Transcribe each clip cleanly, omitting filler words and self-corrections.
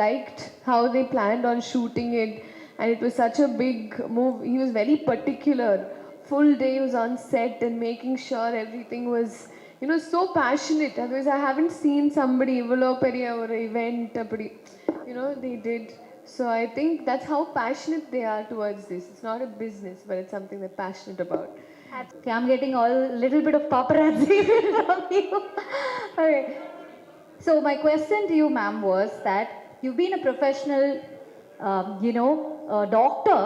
liked how they planned on shooting it, and it was such a big move. He was very particular. Full day he was on set and making sure everything was, so passionate. Otherwise, I haven't seen somebody evolve or event, they did. So I think that's how passionate they are towards this. It's not a business, but it's something they're passionate about. Okay, I'm getting all little bit of paparazzi from you. Okay. So my question to you, ma'am, was that you've been a professional, doctor,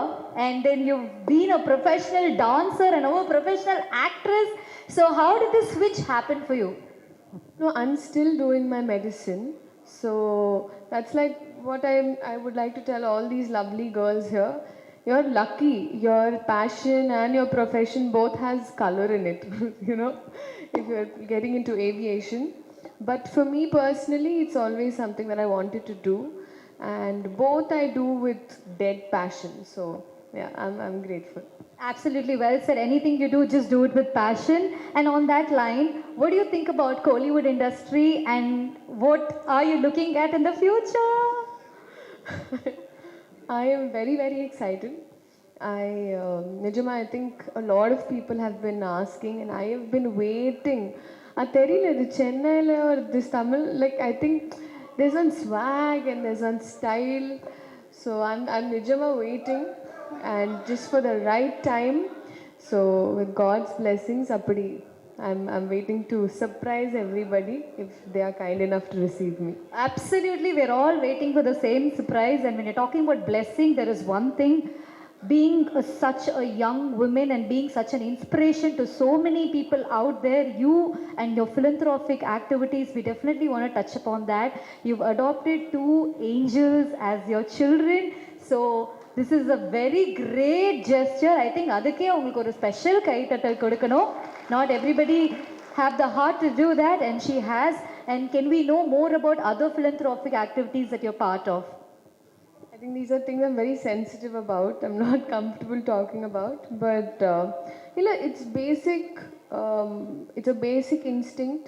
and then you've been a professional dancer and now a professional actress. So how did this switch happen for you? No, I'm still doing my medicine. So that's like what I would like to tell all these lovely girls here. You're lucky. Your passion and your profession both has color in it, if you're getting into aviation. But for me personally, it's always something that I wanted to do. And both I do with dead passion. So yeah, I'm grateful. Absolutely well said. Anything you do, just do it with passion. And on that line, what do you think about Kollywood industry and what are you looking at in the future? I am very, very excited. Nijama, I think a lot of people have been asking, and I have been waiting. The Chennai or this Tamil, like I think there's one swag and there's one style. So I'm Nijama waiting, and just for the right time. So with God's blessings, appadi. I'm waiting to surprise everybody if they are kind enough to receive me. Absolutely, we're all waiting for the same surprise. And when you're talking about blessing, there is one thing. Being such a young woman and being such an inspiration to so many people out there, you and your philanthropic activities, we definitely want to touch upon that. You've adopted 2 angels as your children. So this is a very great gesture. I think அதுக்கே உங்களுக்கு ஒரு special கைத்தட்டல் கொடுக்கணும். Not everybody have the heart to do that, and she has. And can we know more about other philanthropic activities that you're part of? I think these are things I'm very sensitive about. I'm not comfortable talking about, but it's basic. It's a basic instinct.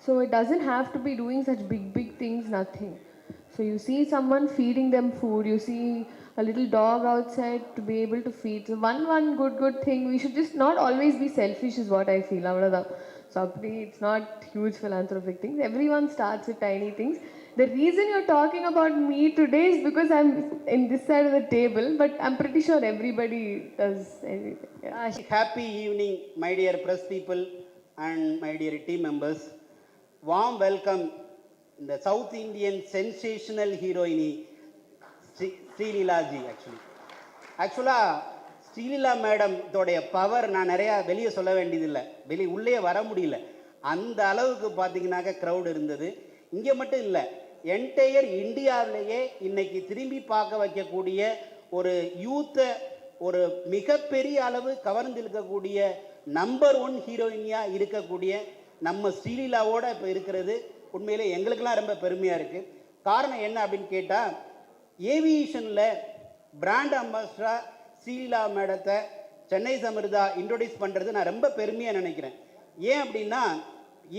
So it doesn't have to be doing such big things. Nothing. So you see someone feeding them food. You see a little dog outside to be able to feed. So one good thing. We should just not always be selfish, is what I feel. So it's not huge philanthropic things. Everyone starts with tiny things. The reason you're talking about me today is because I'm in this side of the table, but I'm pretty sure everybody does anything. Yeah. Happy evening, my dear press people and my dear team members. Warm welcome the South Indian sensational heroine Srilila ji actually Sreeleela madam தோடைய power நான் நிறையா வெளியே சொல்ல வேண்டியதில்லை, உள்ளே வர முடியல. அந்த அளவுக்கு பார்த்தீங்கன்னாக்க க்ரௌட் இருந்தது. இங்கே மட்டும் இல்லை, என்டையர் இந்தியாவிலேயே இன்னைக்கு திரும்பி பார்க்க வைக்கக்கூடிய ஒரு யூத்தை ஒரு மிகப்பெரிய அளவு கவர்ந்து இருக்கக்கூடிய நம்பர் 1 ஹீரோயினியாக இருக்கக்கூடிய நம்ம ஸ்ரீலீலாவோட இப்போ இருக்கிறது உண்மையிலே எங்களுக்கெல்லாம் ரொம்ப பெருமையாக இருக்குது. காரணம் என்ன அப்படின்னு கேட்டால், ஏவியேஷனில் பிராண்ட் அம்பாசிடராக ஸ்ரீலீலா மேடத்தை சென்னை சமிர்தா இன்ட்ரோடியூஸ் பண்ணுறது நான் ரொம்ப பெருமையாக நினைக்கிறேன். ஏன் அப்படின்னா,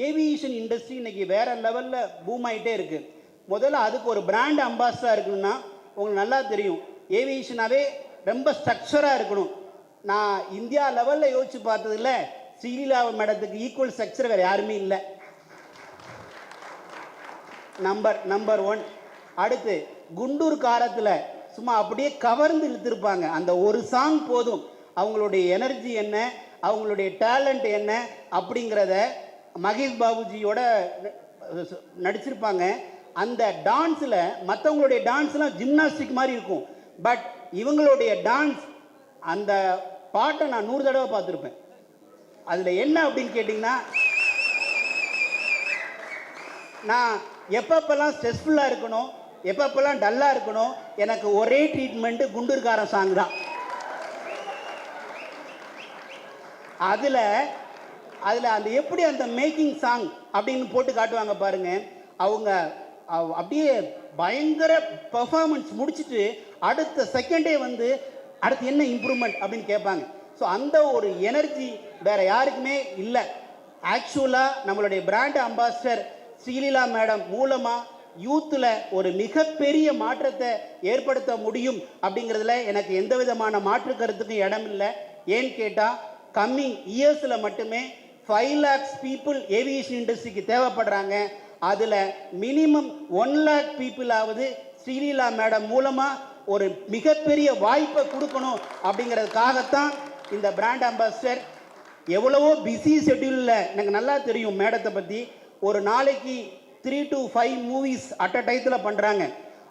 ஏவியேஷன் இண்டஸ்ட்ரி இன்னைக்கு வேற லெவலில் பூம் ஆகிட்டே இருக்குது. முதல்ல அதுக்கு ஒரு பிராண்ட் அம்பாசிடராக இருக்கணும்னா உங்களுக்கு நல்லா தெரியும், ஏவியேஷனாகவே ரொம்ப ஸ்ட்ரக்சராக இருக்கணும். நான் இந்தியா லெவலில் யோசிச்சு பார்த்ததில்ல, ஸ்ரீலீலா மேடத்துக்கு ஈக்குவல் ஸ்ட்ரக்சர் வேறு யாருமே இல்லை. நம்பர் 1. அடுத்து குண்டூர் காரத்தில் சும்மா அப்படியே கவர்ந்து இழுத்துருப்பாங்க. அந்த ஒரு சாங் போதும், அவங்களுடைய எனர்ஜி என்ன, அவங்களுடைய டேலண்ட் என்ன அப்படிங்கிறத மகேஷ் பாபுஜியோட நடிச்சிருப்பாங்க. அந்த டான்ஸில் மற்றவங்களுடைய டான்ஸ்லாம் ஜிம்னாஸ்டிக் மாதிரி இருக்கும், பட் இவங்களுடைய டான்ஸ் அந்த பாட்டை நான் 100 தடவை பார்த்துருப்பேன். அதில் என்ன அப்படின்னு கேட்டிங்கன்னா, நான் எப்பப்பெல்லாம் ஸ்ட்ரெஸ்ஃபுல்லாக இருக்கணும், எப்பப்பெல்லாம் டல்லாக இருக்கணும், எனக்கு ஒரே ட்ரீட்மெண்ட்டு குண்டூர்காரன் சாங் தான். அதில் அந்த எப்படி அந்த மேக்கிங் சாங் அப்படின்னு போட்டு காட்டுவாங்க பாருங்க. அவங்க அப்படியே பயங்கர பெர்ஃபார்மன்ஸ் முடிச்சுட்டு அடுத்த செகண்டே வந்து அடுத்து என்ன இம்ப்ரூவ்மெண்ட் அப்படின்னு கேட்பாங்க. ஸோ அந்த ஒரு எனர்ஜி வேற யாருக்குமே இல்லை. ஆக்சுவலாக நம்மளுடைய பிராண்ட் அம்பாசிடர் ஸ்ரீலீலா மேடம் மூலமாக யூத்தில் ஒரு மிகப்பெரிய மாற்றத்தை ஏற்படுத்த முடியும் அப்படிங்கிறதுல எனக்கு எந்த விதமான மாற்று கருத்துக்கும் இடம் இல்லை. ஏன்னு கேட்டால் கம்மிங் இயர்ஸில் மட்டுமே 5 lakhs பீப்புள் ஏவியேஷன் இண்டஸ்ட்ரிக்கு தேவைப்படுறாங்க. அதில் மினிமம் 1 lakh பீப்புளாவது ஸ்ரீலீலா மேடம் மூலமாக ஒரு மிகப்பெரிய வாய்ப்பை கொடுக்கணும் அப்படிங்கிறதுக்காகத்தான் இந்த பிராண்ட் அம்பாசிடர். எவ்வளவோ பிஸி ஷெட்யூலில் எனக்கு நல்லா தெரியும் மேடத்தை பற்றி. ஒரு நாளைக்கு 3 to 5 மூவிஸ் அட் அ டைத்தில் பண்ணுறாங்க.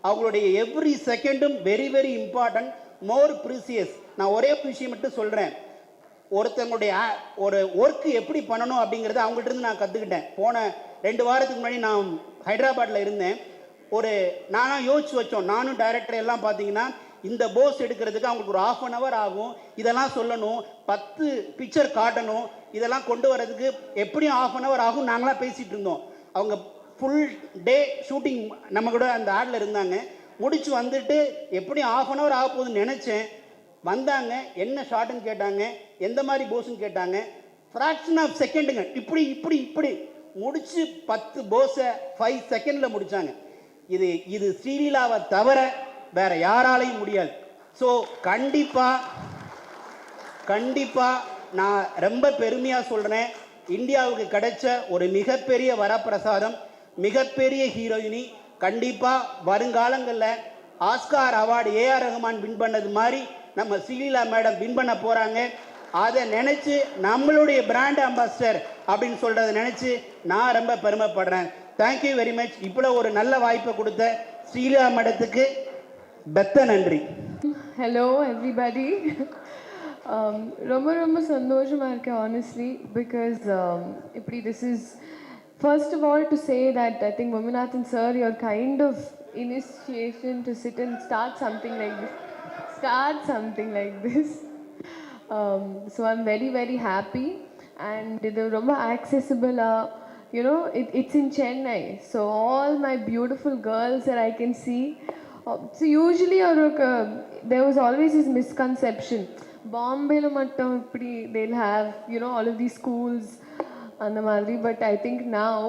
அவங்களுடைய எவ்ரி செகண்டும் வெரி வெரி இம்பார்ட்டன்ட், மோர் ப்ரீசியஸ். நான் ஒரே விஷயம் மட்டும் சொல்கிறேன். ஒருத்தங்களுடைய ஒரு ஒர்க்கு எப்படி பண்ணணும் அப்படிங்கிறத அவங்கள்ட்ட இருந்து நான் கற்றுக்கிட்டேன். போன 2 வாரத்துக்கு முன்னாடி நான் ஹைதராபாத்தில் இருந்தேன். நானும் யோசிச்சு வச்சோம், நானும் டைரக்டர் எல்லாம் பார்த்தீங்கன்னா இந்த போஸ் எடுக்கிறதுக்கு அவங்களுக்கு ஒரு 1/2 hour ஆகும். இதெல்லாம் சொல்லணும், 10 பிக்சர் காட்டணும், இதெல்லாம் கொண்டு வரதுக்கு எப்படியும் 1/2 hour ஆகும். நாங்களாம் பேசிகிட்டு இருந்தோம். அவங்க ஃபுல் டே ஷூட்டிங் நம்ம கூட அந்த ஆடில் இருந்தாங்க. முடிச்சு வந்துட்டு எப்படியும் 1/2 hour ஆக போகுதுன்னு நினச்சேன். வந்தாங்க, என்ன ஷார்ட்டுன்னு கேட்டாங்க, எந்த மாதிரி போஸுன்னு கேட்டாங்க. ஃப்ராக்ஷன் ஆஃப் செகண்டுங்க, இப்படி இப்படி இப்படி முடிச்சு 10 போஸை 5 செகண்டில் முடித்தாங்க. இது ஸ்ரீலீலாவை தவிர வேற யாராலையும் முடியாது. ஸோ கண்டிப்பாக நான் ரொம்ப பெருமையாக சொல்கிறேன், இந்தியாவுக்கு கிடைச்ச ஒரு மிகப்பெரிய வரப்பிரசாதம், மிகப்பெரிய ஹீரோயினி. கண்டிப்பாக வருங்காலங்களில் Oscar award A R Rahman win பண்ணது மாதிரி நம்ம ஸ்ரீலீலா மேடம் வின் பண்ண போகிறாங்க. அதை நினச்சி நம்மளுடைய பிராண்ட் அம்பாசிடர் அப்படின்னு சொல்கிறத நினச்சி நான் ரொம்ப பெருமைப்படுறேன். Thank you very much. இவ்வளோ ஒரு நல்ல வாய்ப்பை கொடுத்த ஸ்ரீலீலா மேடத்துக்கு பெத்த நன்றி. Hello everybody. ரொம்ப ரொம்ப சந்தோஷமாக இருக்கேன் honestly, because இப்படி this is first of all to say that I think Vamanathan sir, your kind of initiation to sit and start something like this. So I'm very very happy, and இது ரொம்ப accessible. You know, it's in Chennai, so all my beautiful girls that I can see. So usually there was always this misconception, Bombay lo mattam ipdi they'll have, you know, all of these schools and the madri, but I think now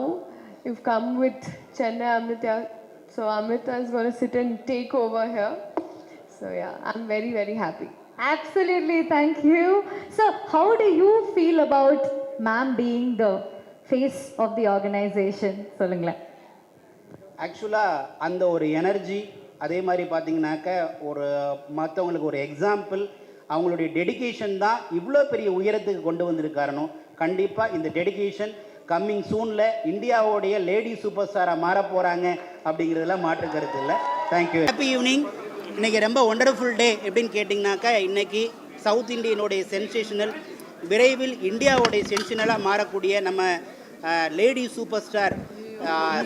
you've come with Chennai Amrita, so Amrita is going to sit and take over here. So yeah, I'm very very happy. Absolutely, thank you. So how do you feel about ma'am being the face of the organization? சொல்லுங்களேன். ஆக்சுவலாக அந்த ஒரு energy, அதே மாதிரி பார்த்தீங்கன்னாக்க ஒரு மற்றவங்களுக்கு ஒரு எக்ஸாம்பிள், அவங்களுடைய டெடிகேஷன் தான் இவ்வளோ பெரிய உயரத்துக்கு கொண்டு வந்திருக்காரணும். கண்டிப்பாக இந்த டெடிகேஷன் கம்மிங் சூனில் இந்தியாவோடைய லேடி சூப்பர் ஸ்டாராக மாற போகிறாங்க அப்படிங்கிறதுல மாற்று கருத்து இல்லை. தேங்க்யூ. Happy evening. இன்றைக்கி ரொம்ப ஒண்டர்ஃபுல் டே. எப்படின்னு கேட்டிங்கனாக்கா, இன்றைக்கி சவுத் இண்டியனுடைய சென்சேஷனல், விரைவில் இந்தியாவுடைய சென்சேஷனலாக மாறக்கூடிய நம்ம lady super star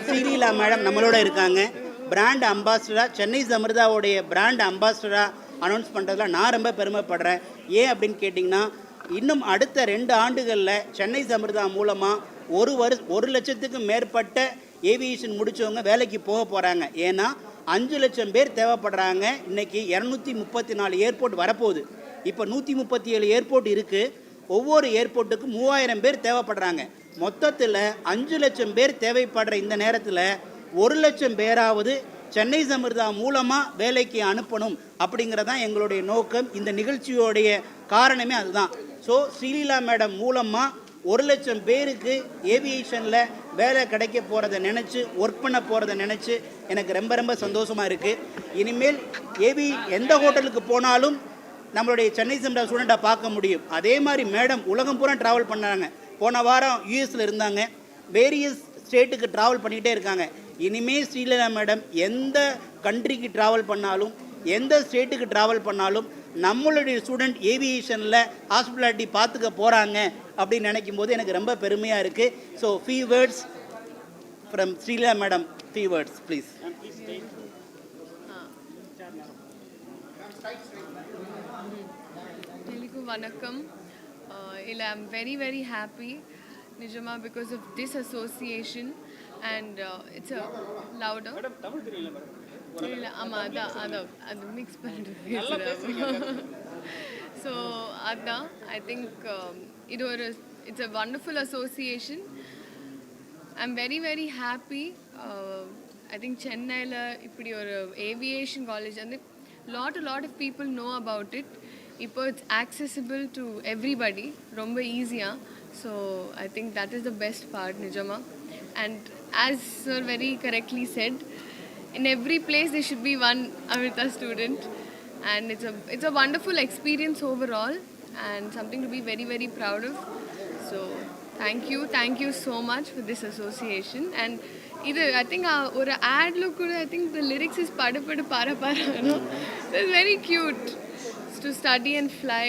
Sreeleela madam நம்மளோட இருக்காங்க. பிராண்ட் அம்பாசிடராக, சென்னை சமிர்தாவுடைய பிராண்ட் அம்பாசிடராக அனௌன்ஸ் பண்ணுறதுல நான் ரொம்ப பெருமைப்படுறேன். ஏன் அப்படின்னு கேட்டிங்கன்னா, இன்னும் அடுத்த 2 ஆண்டுகளில் சென்னை சமிர்தா மூலமாக 1 லட்சத்துக்கும் மேற்பட்ட ஏவியேஷன் முடித்தவங்க வேலைக்கு போக போகிறாங்க. ஏன்னா 5 லட்சம் பேர் தேவைப்படுறாங்க. இன்றைக்கி 234 ஏர்போர்ட் வரப்போகுது. இப்போ 137 ஏர்போர்ட் இருக்குது. ஒவ்வொரு ஏர்போர்ட்டுக்கும் 3000 பேர் தேவைப்படுறாங்க. மொத்தத்தில் 5 லட்சம் பேர் தேவைப்படுற இந்த நேரத்தில் 1 லட்சம் பேராவது சென்னை சமிர்தா மூலமாக வேலைக்கு அனுப்பணும் அப்படிங்கிறதான் எங்களுடைய நோக்கம். இந்த நிகழ்ச்சியோடைய காரணமே அதுதான். ஸோ ஸ்ரீலீலா மேடம் மூலமாக 1 லட்சம் பேருக்கு ஏவியேஷனில் வேலை கிடைக்க போகிறத நினச்சி, ஒர்க் பண்ண போகிறத நினச்சி எனக்கு ரொம்ப ரொம்ப சந்தோஷமாக இருக்குது. இனிமேல் எந்த ஹோட்டலுக்கு போனாலும் நம்மளுடைய சென்னை சமிர்தா ஸ்டூடெண்ட்டாக பார்க்க முடியும். அதே மாதிரி மேடம் உலகம் பூரா ட்ராவல் பண்ணாங்க. போன வாரம் யூஎஸில் இருந்தாங்க. வேரியஸ் ஸ்டேட்டுக்கு ட்ராவல் பண்ணிகிட்டே இருக்காங்க. இனிமேல் ஸ்ரீலீலா மேடம் எந்த கண்ட்ரிக்கு ட்ராவல் பண்ணாலும், எந்த ஸ்டேட்டுக்கு ட்ராவல் பண்ணாலும் நம்மளுடைய ஸ்டூடெண்ட் ஏவியேஷனில் ஹாஸ்பிட்டாலிட்டி பார்த்துக்க போகிறாங்க அப்படின்னு நினைக்கும் போது எனக்கு ரொம்ப பெருமையாக இருக்குது. So few words from Sreeleela madam. few words please. Telugu vanakkam. I'm very very happy Nijama because of this association, and it's a louder madam tamil theriyala madam illa ama adu mix பண்ணிட்டு நல்லா பேசுறீங்க. So adha I think it's a wonderful association. I'm very very happy I think சென்னையில் இப்படி ஒரு aviation college வந்து lot of people know about it. இப்போ it's accessible to everybody ரொம்ப ஈஸியாக. So I think that is the best part நிஜமா. And as sir very correctly said, in every place there should be one Amrita student, and it's a wonderful experience overall and something to be very proud of. So thank you so much for this association. And இது I think ஒரு adல கூட I think the lyrics is படு படு பார பார, you know. It's very cute to study and fly.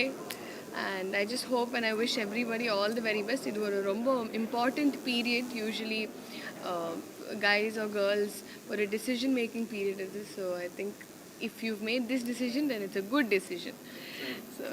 And I just hope and I wish everybody all the very best. இது ஒரு ரொம்ப important period usually guys or girls ஒரு decision making period இது. So I think if you've made this decision then it's a good decision. So